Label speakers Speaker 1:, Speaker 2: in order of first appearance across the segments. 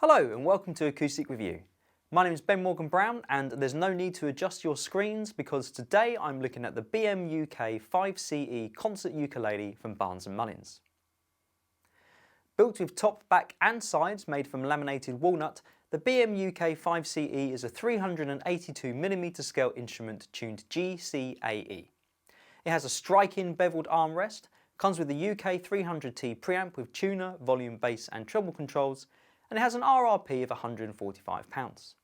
Speaker 1: Hello and welcome to Acoustic Review. My name is Ben Morgan-Brown and there's no need to adjust your screens because today I'm looking at the BMUK5CE concert ukulele from Barnes & Mullins. Built with top, back and sides made from laminated walnut, the BMUK5CE is a 382mm scale instrument tuned GCAE. It has a striking beveled armrest, comes with a UK 300T preamp with tuner, volume, bass and treble controls, and it has an RRP of £145.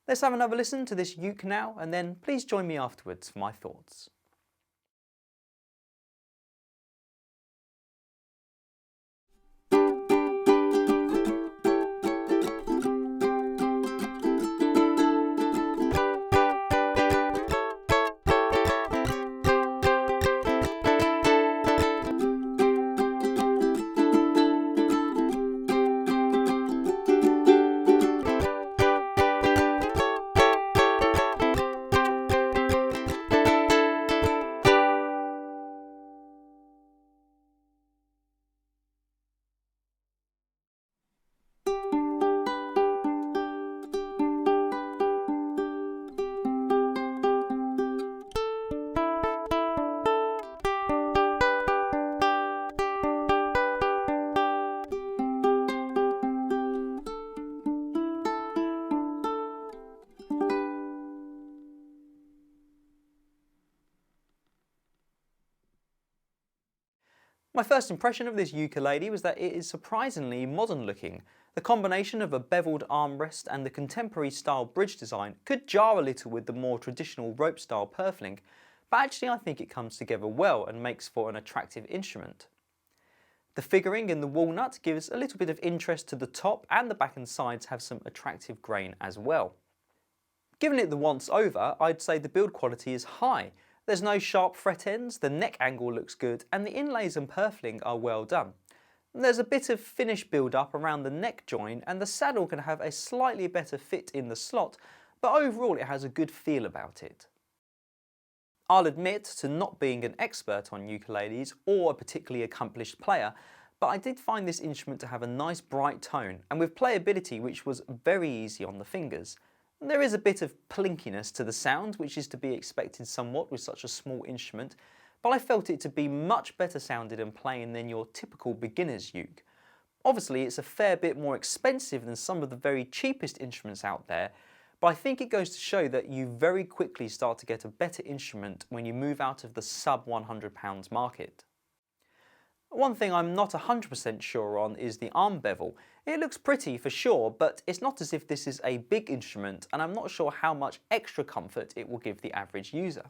Speaker 1: Let's have another listen to this uke now, and then please join me afterwards for my thoughts. My first impression of this ukulele was that it is surprisingly modern looking. The combination of a beveled armrest and the contemporary style bridge design could jar a little with the more traditional rope style purfling, but actually I think it comes together well and makes for an attractive instrument. The figuring in the walnut gives a little bit of interest to the top, and the back and sides have some attractive grain as well. Given it the once over, I'd say the build quality is high. There's no sharp fret ends, the neck angle looks good, and the inlays and purfling are well done. There's a bit of finish build up around the neck joint, and the saddle can have a slightly better fit in the slot, but overall it has a good feel about it. I'll admit to not being an expert on ukuleles or a particularly accomplished player, but I did find this instrument to have a nice bright tone, and with playability which was very easy on the fingers. There is a bit of plinkiness to the sound, which is to be expected somewhat with such a small instrument, but I felt it to be much better sounded and playing than your typical beginner's uke. Obviously it's a fair bit more expensive than some of the very cheapest instruments out there, but I think it goes to show that you very quickly start to get a better instrument when you move out of the sub £100 market. One thing I'm not 100% sure on is the arm bevel. It looks pretty for sure, but it's not as if this is a big instrument, and I'm not sure how much extra comfort it will give the average user.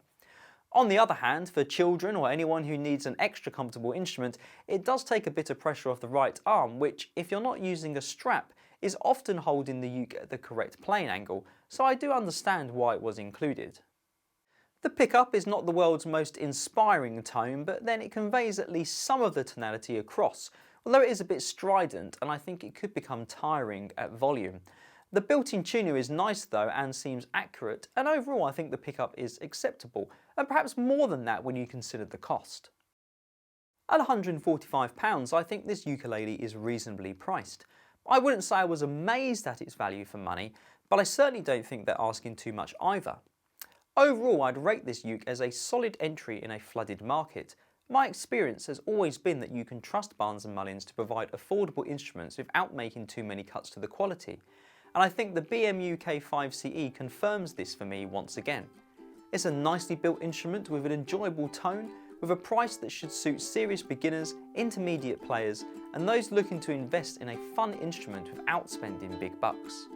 Speaker 1: On the other hand, for children or anyone who needs an extra comfortable instrument, it does take a bit of pressure off the right arm, which, if you're not using a strap, is often holding the uke at the correct playing angle, so I do understand why it was included. The pickup is not the world's most inspiring tone, but then it conveys at least some of the tonality across, although it is a bit strident and I think it could become tiring at volume. The built-in tuner is nice though and seems accurate, and overall I think the pickup is acceptable, and perhaps more than that when you consider the cost. At £145 I think this ukulele is reasonably priced. I wouldn't say I was amazed at its value for money, but I certainly don't think they're asking too much either. Overall, I'd rate this uke as a solid entry in a flooded market. My experience has always been that you can trust Barnes & Mullins to provide affordable instruments without making too many cuts to the quality, and I think the BMUK5CE confirms this for me once again. It's a nicely built instrument with an enjoyable tone, with a price that should suit serious beginners, intermediate players, and those looking to invest in a fun instrument without spending big bucks.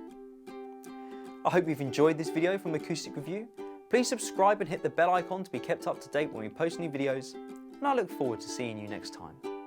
Speaker 1: I hope you've enjoyed this video from Acoustic Review. Please subscribe and hit the bell icon to be kept up to date when we post new videos, and I look forward to seeing you next time.